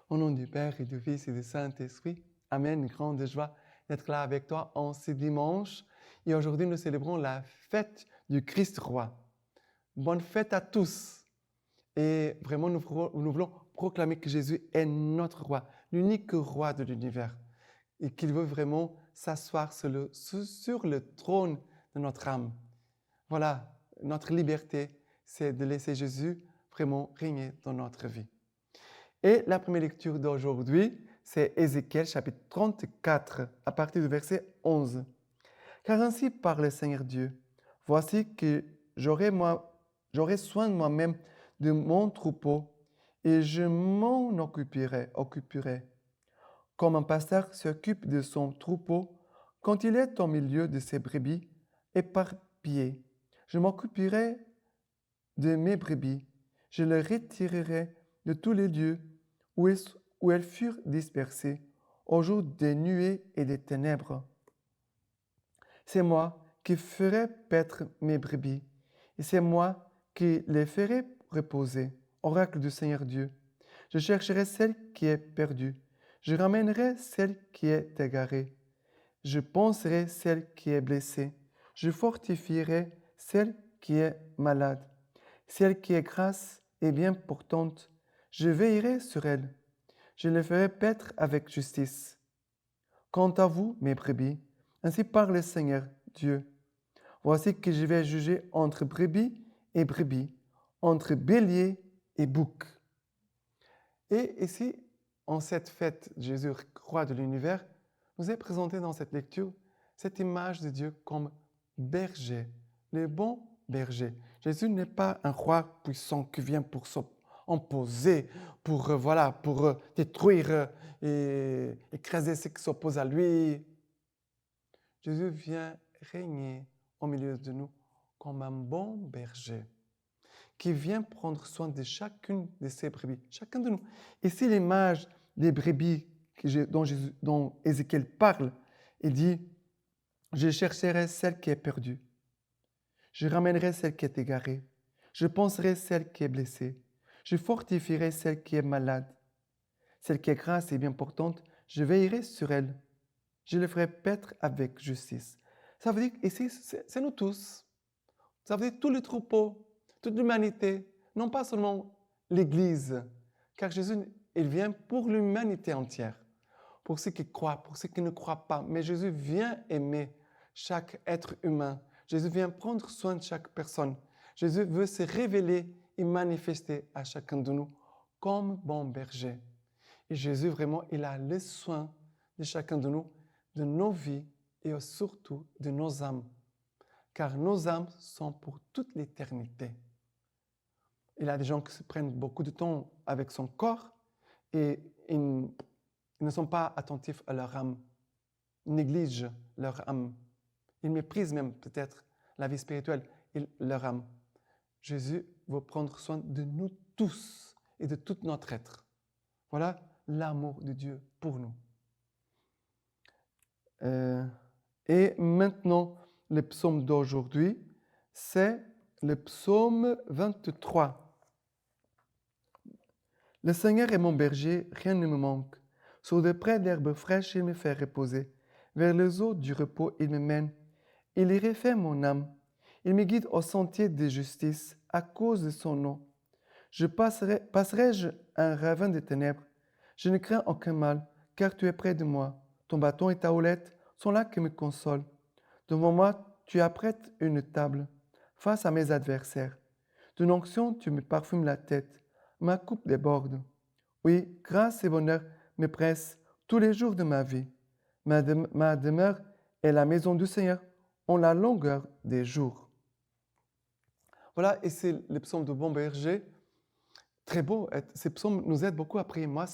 Au nom du Père et du Fils et du Saint-Esprit, Amen. Grande joie d'être là avec toi en ce dimanche. Et aujourd'hui, nous célébrons la fête du Christ roi. Bonne fête à tous. Et vraiment, nous voulons proclamer que Jésus est notre roi, l'unique roi de l'univers. Et qu'il veut vraiment s'asseoir sur le trône de notre âme. Voilà, notre liberté, c'est de laisser Jésus vraiment régner dans notre vie. Et la première lecture d'aujourd'hui, c'est Ézéchiel chapitre 34, à partir du verset 11. Car ainsi parle le Seigneur Dieu, voici que j'aurai soin de moi-même de mon troupeau, et je m'en occuperai. Comme un pasteur s'occupe de son troupeau quand il est au milieu de ses brebis éparpillées. Je m'occuperai de mes brebis, je les retirerai de tous les lieux où elles furent dispersées, au jour des nuées et des ténèbres. C'est moi qui ferai paître mes brebis, et c'est moi qui les ferai reposer, oracle du Seigneur Dieu. Je chercherai celle qui est perdue, je ramènerai celle qui est égarée, je panserai celle qui est blessée, je fortifierai celle qui est malade, celle qui est grasse et bien portante, je veillerai sur elle, je les ferai paître avec justice. Quant à vous, mes brebis, ainsi parle le Seigneur Dieu, voici que je vais juger entre brebis et brebis, entre bélier et bouc. Et ici, en cette fête, Jésus, roi de l'univers, nous est présenté dans cette lecture cette image de Dieu comme berger, le bon berger. Jésus n'est pas un roi puissant qui vient pour s'imposer, pour détruire et écraser ceux qui s'opposent à lui. Jésus vient régner au milieu de nous comme un bon berger qui vient prendre soin de chacune de ses brebis, chacun de nous. Ici, l'image des brebis dont Ézéchiel parle, il dit, je chercherai celle qui est perdue, je ramènerai celle qui est égarée, je panserai celle qui est blessée, je fortifierai celle qui est malade, celle qui est grasse et bien portante, je veillerai sur elle, je le ferai paître avec justice. Ça veut dire qu'ici, c'est nous tous. Ça veut dire tout le troupeau, toute l'humanité, non pas seulement l'Église, car Jésus, il vient pour l'humanité entière, pour ceux qui croient, pour ceux qui ne croient pas. Mais Jésus vient aimer chaque être humain. Jésus vient prendre soin de chaque personne. Jésus veut se révéler et manifester à chacun de nous comme bon berger. Et Jésus, vraiment, il a le soin de chacun de nous, de nos vies et surtout de nos âmes. Car nos âmes sont pour toute l'éternité. Il y a des gens qui se prennent beaucoup de temps avec son corps et ils ne sont pas attentifs à leur âme. Ils négligent leur âme. Ils méprisent même peut-être la vie spirituelle et leur âme. Jésus veut prendre soin de nous tous et de tout notre être. Voilà l'amour de Dieu pour nous. Et maintenant, le psaume d'aujourd'hui, c'est le psaume 23. Le Seigneur est mon berger, rien ne me manque. Sur de près d'herbes fraîches, il me fait reposer. Vers les eaux du repos, il me mène. Il y refait mon âme. Il me guide au sentier de justice à cause de son nom. Passerai-je un ravin de ténèbres? Je ne crains aucun mal, car tu es près de moi. Ton bâton et ta houlette sont là qui me consolent. Devant moi, tu apprêtes une table face à mes adversaires. D'une onction, tu me parfumes la tête. Ma coupe déborde. Oui, grâce et bonheur me pressent tous les jours de ma vie. Ma demeure est la maison du Seigneur en la longueur des jours. Voilà, et c'est le psaume de bon berger. Très beau. Ces psaumes nous aident beaucoup à prier. Moi,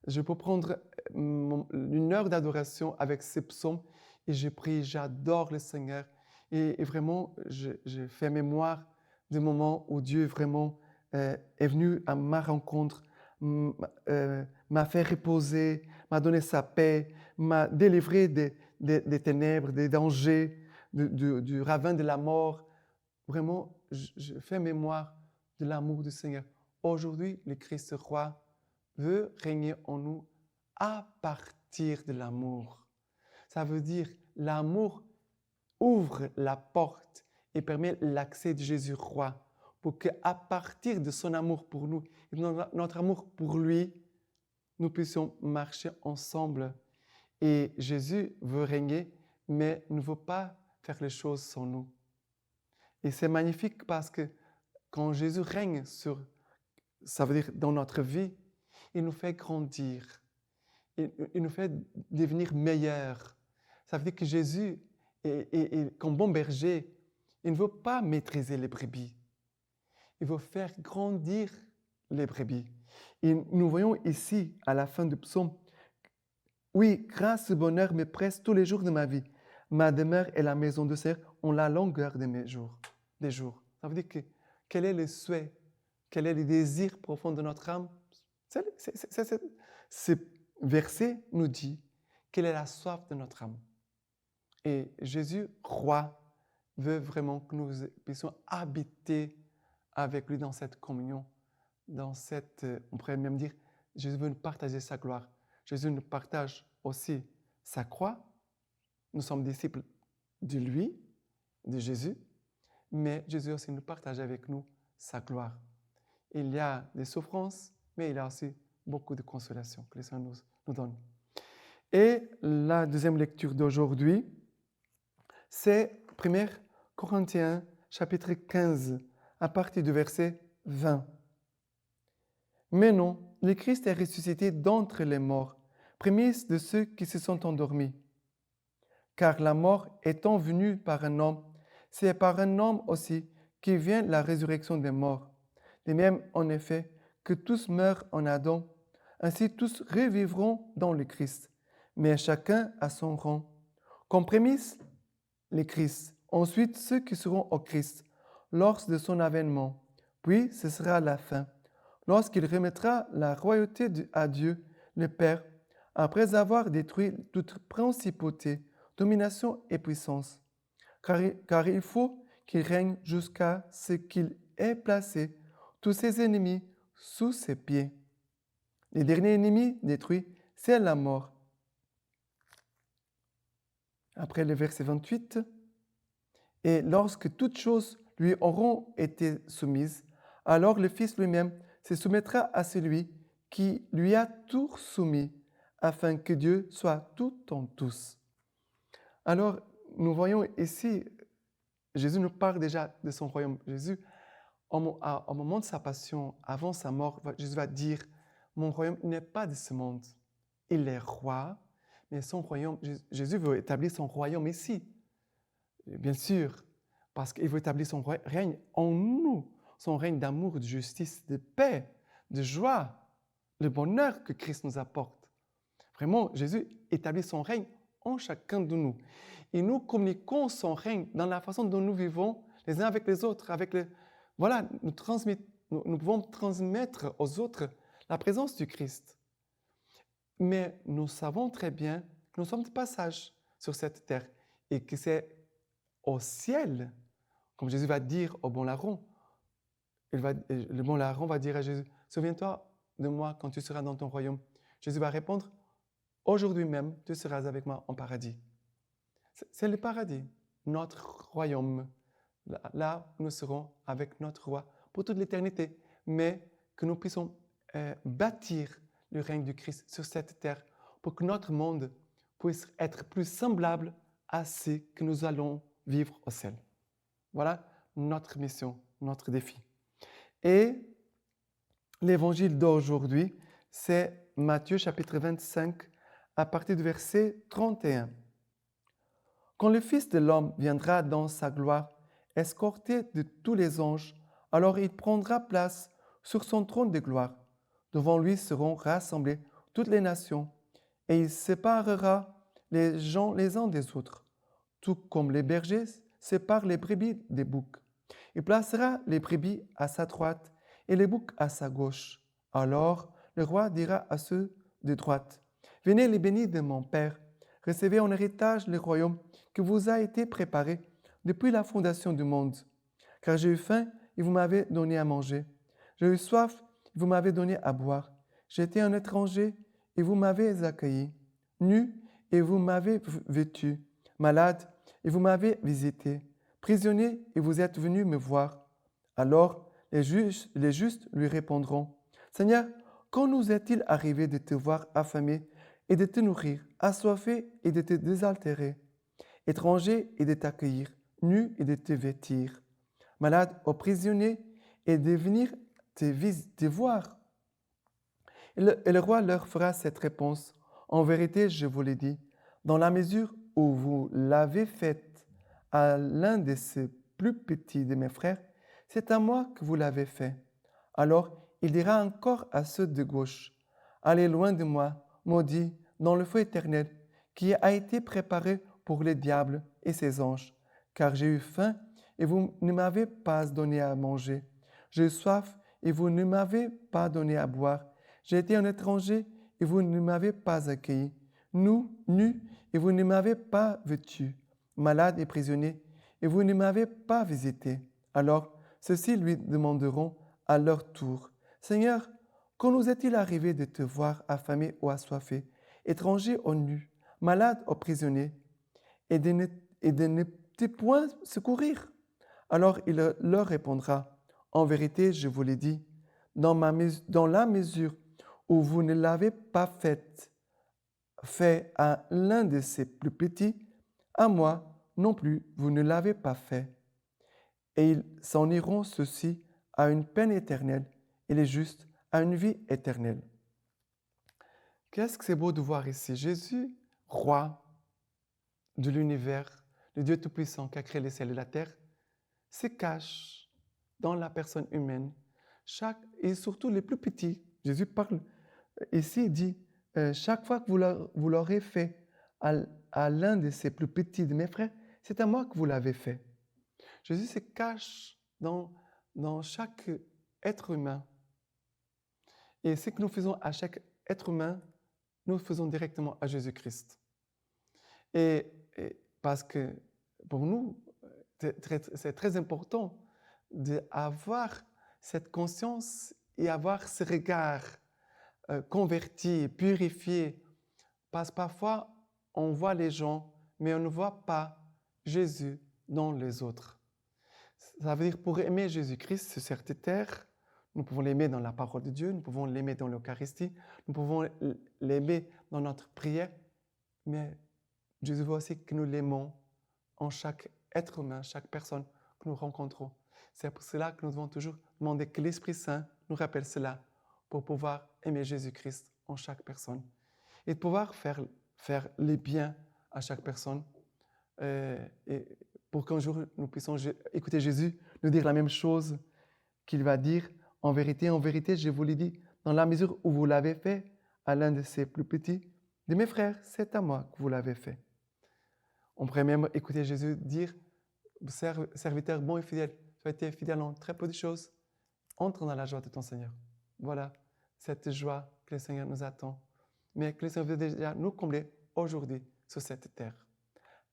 je peux prendre une heure d'adoration avec ces psaumes et je prie, j'adore le Seigneur. Et vraiment, je fais mémoire du moment où Dieu vraiment est venu à ma rencontre, m'a fait reposer, m'a donné sa paix, m'a délivré des ténèbres, des dangers, du ravin de la mort. Vraiment, je fais mémoire de l'amour du Seigneur. Aujourd'hui, le Christ roi veut régner en nous à partir de l'amour. Ça veut dire l'amour ouvre la porte et permet l'accès de Jésus roi pour qu'à partir de son amour pour nous et de notre amour pour lui, nous puissions marcher ensemble. Et Jésus veut régner, mais ne veut pas faire les choses sans nous. Et c'est magnifique parce que quand Jésus règne ça veut dire dans notre vie, il nous fait grandir. Il nous fait devenir meilleurs. Ça veut dire que Jésus, comme bon berger, il ne veut pas maîtriser les brebis. Il veut faire grandir les brebis. Et nous voyons ici, à la fin du psaume, « Oui, grâce et bonheur me pressent tous les jours de ma vie. Ma demeure et la maison de serre ont la longueur de mes jours. » Des jours. Ça veut dire que quel est le souhait, quel est le désir profond de notre âme? Ce verset nous dit quelle est la soif de notre âme. Et Jésus, roi, veut vraiment que nous puissions habiter avec lui dans cette communion, on pourrait même dire, Jésus veut nous partager sa gloire. Jésus nous partage aussi sa croix. Nous sommes disciples de lui, de Jésus, mais Jésus aussi nous partage avec nous sa gloire. Il y a des souffrances, mais il y a aussi beaucoup de consolation que le Seigneur nous donne. Et la deuxième lecture d'aujourd'hui, c'est 1 Corinthiens chapitre 15, à partir du verset 20. Mais non, le Christ est ressuscité d'entre les morts, prémisse de ceux qui se sont endormis. Car la mort étant venue par un homme, c'est par un homme aussi qui vient la résurrection des morts. De même, en effet, que tous meurent en Adam, ainsi tous revivront dans le Christ, mais chacun à son rang. Comme prémisse, le Christ, ensuite ceux qui seront au Christ, lors de son avènement, puis ce sera la fin, lorsqu'il remettra la royauté à Dieu, le Père, après avoir détruit toute principauté, domination et puissance. Car il faut qu'il règne jusqu'à ce qu'il ait placé tous ses ennemis sous ses pieds. Le dernier ennemi détruit, c'est la mort. Après le verset 28, « Et lorsque toutes choses lui auront été soumises, alors le Fils lui-même se soumettra à celui qui lui a tout soumis, afin que Dieu soit tout en tous. » Alors, nous voyons ici, Jésus nous parle déjà de son royaume. Jésus, au moment de sa passion, avant sa mort, Jésus va dire, « Mon royaume n'est pas de ce monde. » Il est roi, mais son royaume, Jésus veut établir son royaume ici. Bien sûr, parce qu'il veut établir son règne en nous, son règne d'amour, de justice, de paix, de joie, le bonheur que Christ nous apporte. Vraiment, Jésus établit son règne en chacun de nous. Et nous communiquons son règne dans la façon dont nous vivons les uns avec les autres. Voilà, nous pouvons transmettre aux autres la présence du Christ. Mais nous savons très bien que nous sommes de passage sur cette terre et que c'est au ciel, comme Jésus va dire au bon larron. Le bon larron va dire à Jésus, « Souviens-toi de moi quand tu seras dans ton royaume. » Jésus va répondre, « Aujourd'hui même, tu seras avec moi en paradis. » C'est le paradis, notre royaume. Là où nous serons avec notre roi pour toute l'éternité, mais que nous puissions bâtir le règne du Christ sur cette terre pour que notre monde puisse être plus semblable à ce que nous allons vivre au ciel. Voilà notre mission, notre défi. Et l'évangile d'aujourd'hui, c'est Matthieu chapitre 25 à partir du verset 31. Quand le Fils de l'homme viendra dans sa gloire, escorté de tous les anges, alors il prendra place sur son trône de gloire. Devant lui seront rassemblées toutes les nations, et il séparera les gens les uns des autres, tout comme les bergers séparent les brebis des boucs. Il placera les brebis à sa droite et les boucs à sa gauche. Alors le roi dira à ceux de droite, « Venez les bénis de mon Père, recevez en héritage le royaume qui vous a été préparé depuis la fondation du monde. Car j'ai eu faim et vous m'avez donné à manger. J'ai eu soif et vous m'avez donné à boire. J'étais un étranger et vous m'avez accueilli, nu et vous m'avez vêtu, malade et vous m'avez visité, prisonnier et vous êtes venu me voir. Alors les justes lui répondront, Seigneur, quand nous est-il arrivé de te voir affamé et de te nourrir, assoiffé et de te désaltérer, étranger et de t'accueillir, nu et de te vêtir, malade ou prisonnier et de venir te voir? Et le roi leur fera cette réponse. En vérité, je vous l'ai dit, dans la mesure où vous l'avez faite à l'un de ces plus petits de mes frères, c'est à moi que vous l'avez fait. Alors il dira encore à ceux de gauche, allez loin de moi, maudits, dans le feu éternel, qui a été préparé pour le diable et ses anges, car j'ai eu faim et vous ne m'avez pas donné à manger. J'ai eu soif et vous ne m'avez pas donné à boire. J'ai été un étranger et vous ne m'avez pas accueilli. Nu et vous ne m'avez pas vêtu. Malade et prisonnier et vous ne m'avez pas visité. Alors ceux-ci lui demanderont à leur tour, Seigneur, quand nous est-il arrivé de te voir affamé ou assoiffé, étranger ou nu, malade ou prisonnier, et de ne te point secourir? Alors il leur répondra, en vérité, je vous l'ai dit, dans la mesure où vous ne l'avez pas fait à l'un de ces plus petits, à moi non plus, vous ne l'avez pas fait. Et ils s'en iront ceux-ci à une peine éternelle et les justes à une vie éternelle. Qu'est-ce que c'est beau de voir ici? Jésus, roi de l'univers, le Dieu Tout-Puissant qui a créé les ciels et la terre, se cache dans la personne humaine, et surtout les plus petits. Jésus parle ici, il dit, chaque fois que vous l'aurez fait à l'un de ces plus petits de mes frères, c'est à moi que vous l'avez fait. Jésus se cache dans chaque être humain. Et ce que nous faisons à chaque être humain, nous le faisons directement à Jésus-Christ. Et parce que pour nous, c'est très important d'avoir cette conscience et avoir ce regard converti, purifié. Parce que parfois, on voit les gens, mais on ne voit pas Jésus dans les autres. Ça veut dire pour aimer Jésus-Christ sur cette terre, nous pouvons l'aimer dans la parole de Dieu, nous pouvons l'aimer dans l'Eucharistie, nous pouvons l'aimer dans notre prière, mais Jésus veut aussi que nous l'aimons en chaque être humain, chaque personne que nous rencontrons. C'est pour cela que nous devons toujours demander que l'Esprit Saint nous rappelle cela pour pouvoir aimer Jésus-Christ en chaque personne et de pouvoir faire les biens à chaque personne et pour qu'un jour nous puissions écouter Jésus nous dire la même chose qu'il va dire. En vérité, je vous l'ai dit, dans la mesure où vous l'avez fait à l'un de ces plus petits de mes frères, c'est à moi que vous l'avez fait. On pourrait même écouter Jésus dire, serviteur bon et fidèle, tu as été fidèle en très peu de choses, entre dans la joie de ton Seigneur. Voilà cette joie que le Seigneur nous attend, mais que le Seigneur veut déjà nous combler aujourd'hui sur cette terre.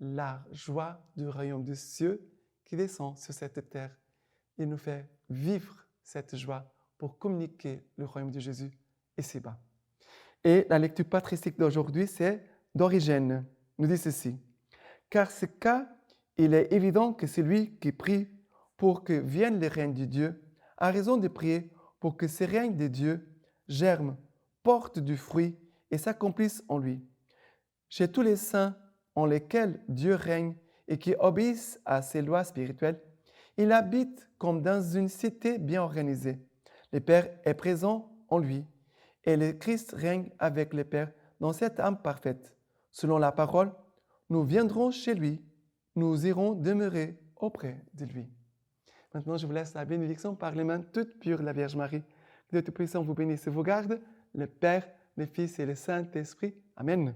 La joie du royaume des cieux qui descend sur cette terre. Il nous fait vivre cette joie pour communiquer le royaume de Jésus ici-bas. Et la lecture patristique d'aujourd'hui, c'est d'Origène. Nous dit ceci. Car ce cas, il est évident que celui qui prie pour que vienne le règne de Dieu a raison de prier pour que ce règne de Dieu germe, porte du fruit et s'accomplisse en lui. Chez tous les saints en lesquels Dieu règne et qui obéissent à ses lois spirituelles, il habite comme dans une cité bien organisée. Le Père est présent en lui et le Christ règne avec le Père dans cette âme parfaite. Selon la parole, nous viendrons chez lui, nous irons demeurer auprès de lui. Maintenant, je vous laisse la bénédiction par les mains toutes pures de la Vierge Marie. Que Dieu Tout-Puissant vous bénisse et vous garde, le Père, le Fils et le Saint-Esprit. Amen.